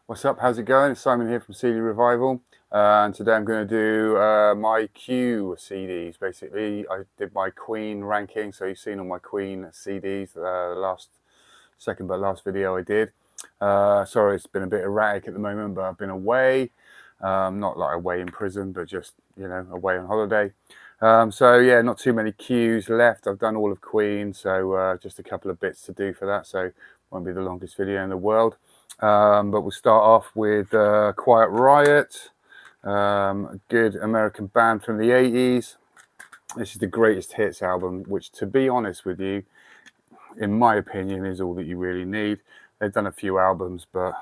What's up? How's it going? It's Simon here from CD Revival, and today I'm going to do my Q CDs. Basically, I did my Queen ranking, so you've seen all my Queen CDs. Last video I did. Sorry, it's been a bit erratic at the moment, but I've been away, not like away in prison, but just away on holiday. So yeah, not too many Qs left. I've done all of Queen, so just a couple of bits to do for that. So won't be the longest video in the world. But we'll start off with Quiet Riot, a good American band from the 80s. This is the greatest hits album, which, to be honest with you, in my opinion, is all that you really need. They've done a few albums, but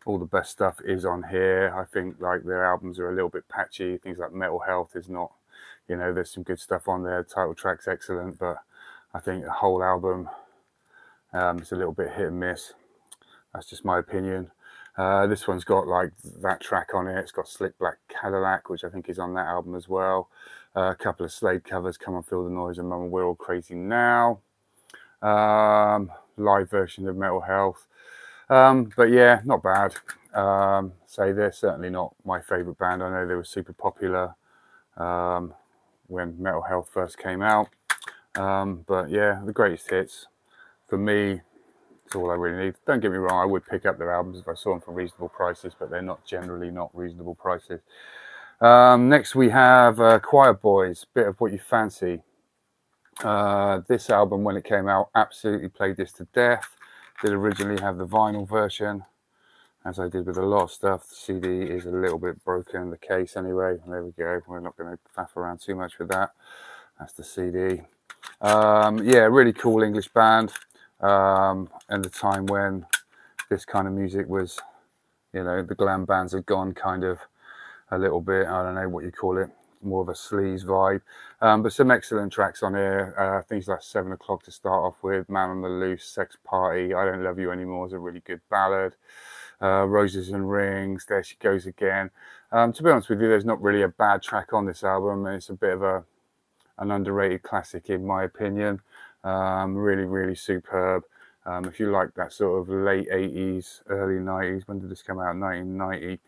all the best stuff is on here. I think like their albums are a little bit patchy. Things like Mental Health is not, there's some good stuff on there. Title track's excellent, but I think the whole album is a little bit hit and miss. That's just my opinion. This one's got like that track on it. It's got Slick Black Cadillac, which I think is on that album as well. A couple of Slade covers, Come On Feel the Noise and Mama We're All Crazy Now. Live version of Mental Health. But yeah, not bad. Say they're certainly not my favourite band. I know they were super popular when Mental Health first came out. But yeah, the greatest hits. For me, that's all I really need. Don't get me wrong, I would pick up their albums if I saw them for reasonable prices, but they're not generally not reasonable prices. Next we have Quiet Boys, Bit of What You Fancy. This album, when it came out, absolutely played this to death. Did originally have the vinyl version, as I did with a lot of stuff. The CD is a little bit broken, the case anyway. There we go. We're not going to faff around too much with that. That's the CD. Yeah, really cool English band. And the time when this kind of music was, the glam bands had gone kind of a little bit, I don't know what you call it, more of a sleaze vibe. But some excellent tracks on here. Things like 7 O'Clock to start off with, Man on the Loose, Sex Party, I Don't Love You Anymore is a really good ballad. Roses and Rings, There She Goes Again. To be honest with you, there's not really a bad track on this album, and it's a bit of an underrated classic in my opinion. Really, really superb. If you like that sort of late 80s, early 90s, when did this come out? 1990.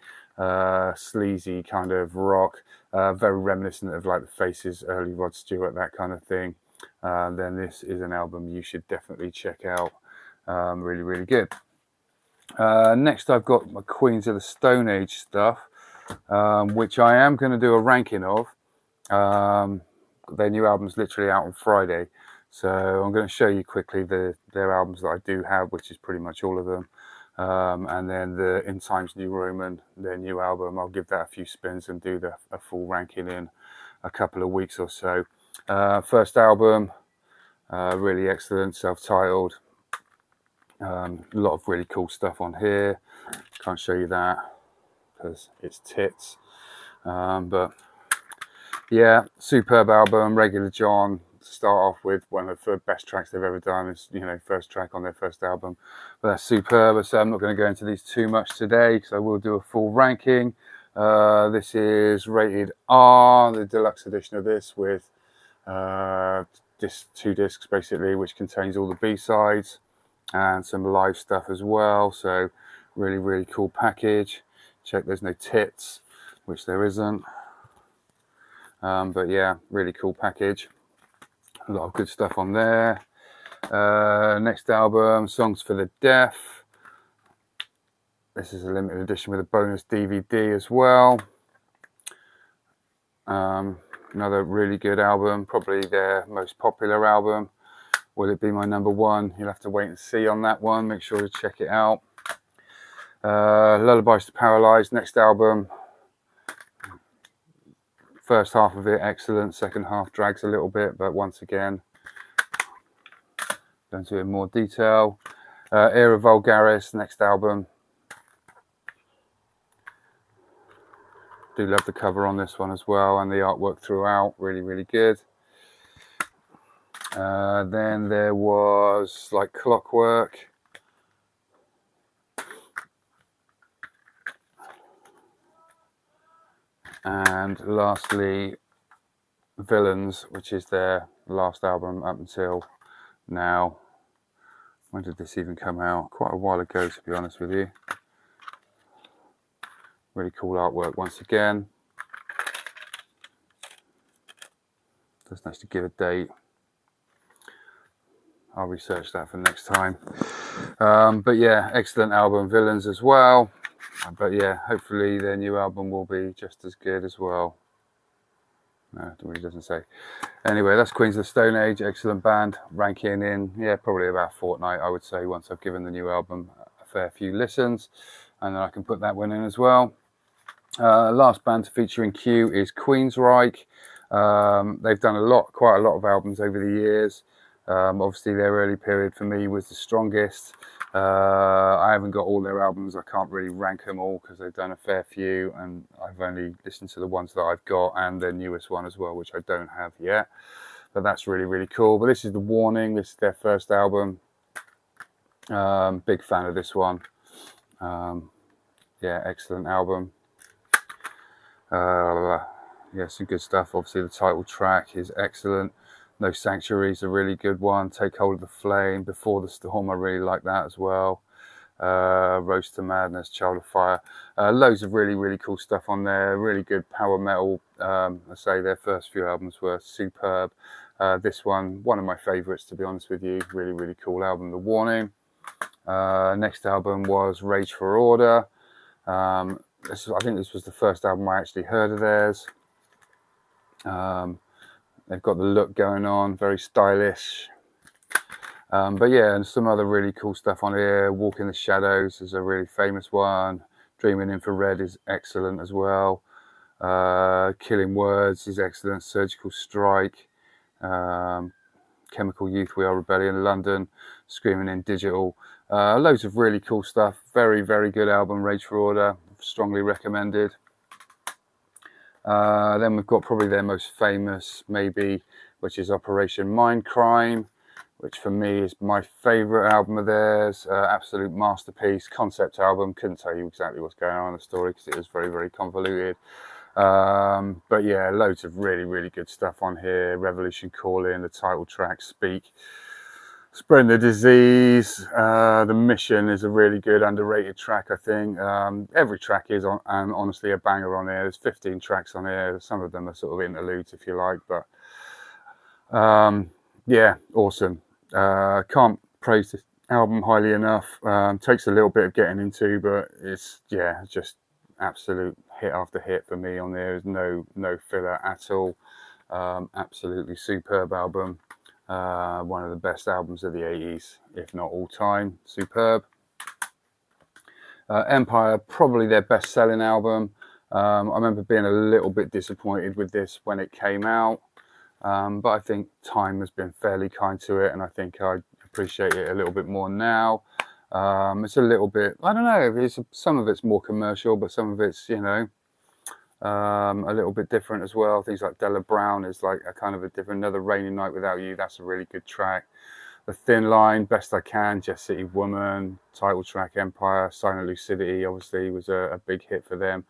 Sleazy kind of rock, very reminiscent of like the Faces, early Rod Stewart, that kind of thing. Then this is an album you should definitely check out. Really, really good. Next I've got my Queens of the Stone Age stuff, which I am going to do a ranking of. Their new album's literally out on Friday. So I'm going to show you quickly their albums that I do have, which is pretty much all of them. And then the In Times New Roman, their new album, I'll give that a few spins and do a full ranking in a couple of weeks or so. First album, really excellent, self-titled. A lot of really cool stuff on here. Can't show you that because it's tits. But yeah, superb album, Regular John. Start off with one of the best tracks they've ever done. It's first track on their first album, but that's superb. So I'm not going to go into these too much today because I will do a full ranking. This is rated R, the deluxe edition of this, with 2 discs basically, which contains all the B-sides and some live stuff as well. So really, really cool package. Check there's no tits, which there isn't. But yeah, really cool package. A lot of good stuff on there. Next album, Songs for the Deaf. This is a limited edition with a bonus DVD as well. Another really good album, probably their most popular album. Will it be my number one? You'll have to wait and see on that one. Make sure to check it out. Lullabies to Paralyze, next album. First half of it, excellent. Second half drags a little bit, but once again, go into it in more detail. Era Vulgaris, next album. Do love the cover on this one as well, and the artwork throughout, really, really good. Then there was like Clockwork. And lastly, Villains, which is their last album up until now. When did this even come out? Quite a while ago, to be honest with you. Really cool artwork once again. Doesn't actually give a date. I'll research that for next time. But yeah, excellent album. Villains as well. But yeah, hopefully their new album will be just as good as well. No, it really doesn't say. Anyway, that's Queens of the Stone Age. Excellent band. Ranking in, yeah, probably about a fortnight, I would say, once I've given the new album a fair few listens. And then I can put that one in as well. Last band to feature in Q is Queensryche. They've done quite a lot of albums over the years. Obviously, their early period for me was the strongest. I haven't got all their albums. I can't really rank them all because they've done a fair few, and I've only listened to the ones that I've got and their newest one as well, which I don't have yet. But that's really, really cool. But this is The Warning. This is their first album. Big fan of this one. Yeah, excellent album. Yeah, some good stuff. Obviously, the title track is excellent. No Sanctuary is a really good one. Take Hold of the Flame, Before the Storm, I really like that as well. Roast to Madness, Child of Fire. Loads of really, really cool stuff on there. Really good power metal. I say their first few albums were superb. This one of my favourites, to be honest with you. Really, really cool album, The Warning. Next album was Rage for Order. I think this was the first album I actually heard of theirs. They've got the look going on, very stylish. But yeah, and some other really cool stuff on here. Walk in the Shadows is a really famous one. Dreaming Infrared is excellent as well. Killing Words is excellent. Surgical Strike. Chemical Youth, We Are Rebellion, London. Screaming in Digital. Loads of really cool stuff. Very, very good album, Rage for Order. Strongly recommended. Then we've got probably their most famous, maybe, which is Operation Mindcrime, which for me is my favourite album of theirs. Absolute masterpiece, concept album. Couldn't tell you exactly what's going on in the story because it was very, very convoluted. But yeah, loads of really, really good stuff on here. Revolution Calling, the title track, Speak. Spreading the Disease, The Mission is a really good underrated track, I think. Every track is honestly a banger on here. There's 15 tracks on here. Some of them are sort of interludes, if you like, but yeah, awesome. Can't praise this album highly enough. Takes a little bit of getting into, but it's just absolute hit after hit for me on there. There's no filler at all. Absolutely superb album. One of the best albums of the 80s, if not all time. Superb. Empire, probably their best-selling album. I remember being a little bit disappointed with this when it came out, but I think time has been fairly kind to it, and I think I appreciate it a little bit more now. It's a little bit, I don't know, some of it's more commercial, but some of it's, a little bit different as well. Things like Della Brown is like a kind of a different, Another Rainy Night Without You. That's a really good track. The Thin Line, Best I Can, Jet City Woman, title track Empire, Silent Lucidity obviously was a big hit for them.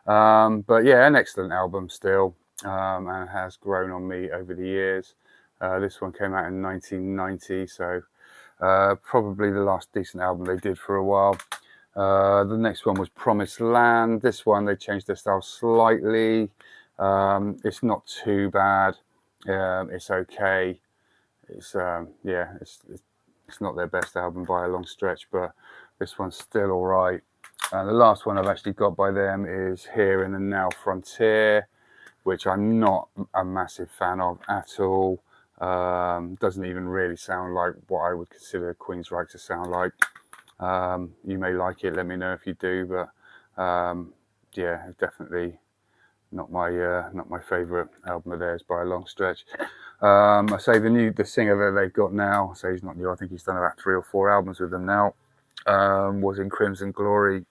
But yeah, an excellent album still, and has grown on me over the years. This one came out in 1990, so probably the last decent album they did for a while. The next one was Promised Land. This one, they changed their style slightly. It's not too bad. It's okay. It's not their best album by a long stretch, but this one's still all right. The last one I've actually got by them is Here in the Now Frontier, which I'm not a massive fan of at all. Doesn't even really sound like what I would consider Queensryche to sound like. You may like it, let me know if you do, but yeah, definitely not my favourite album of theirs by a long stretch. I say the singer that they've got now, I say he's not new, I think he's done about 3 or 4 albums with them now, was in Crimson Glory.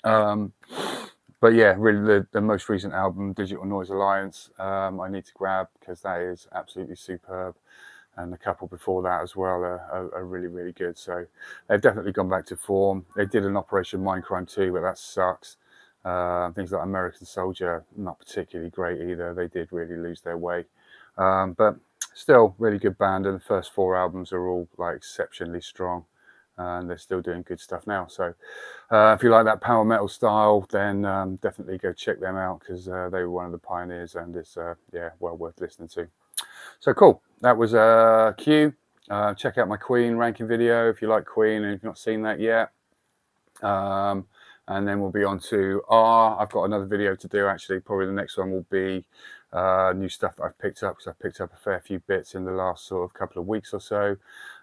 But yeah, really the most recent album, Digital Noise Alliance, I need to grab because that is absolutely superb. And a couple before that as well are really, really good. So they've definitely gone back to form. They did an Operation Mindcrime too, but that sucks. Things like American Soldier, not particularly great either. They did really lose their way. But still, really good band. And the first 4 albums are all like exceptionally strong. and they're still doing good stuff now. So if you like that power metal style, then definitely go check them out, because they were one of the pioneers, and it's yeah, well worth listening to. So cool, that was Q. Check out my Queen ranking video if you like Queen and you've not seen that yet. And then we'll be on to R. I've got another video to do, actually. Probably the next one will be new stuff that I've picked up, because I've picked up a fair few bits in the last sort of couple of weeks or so.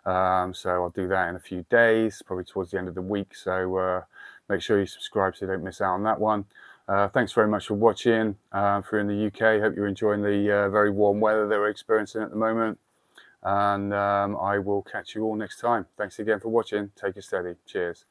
So I'll do that in a few days, probably towards the end of the week. So make sure you subscribe so you don't miss out on that one. Thanks very much for watching. If you're in the UK, hope you're enjoying the very warm weather that we're experiencing at the moment. And I will catch you all next time. Thanks again for watching. Take it steady. Cheers.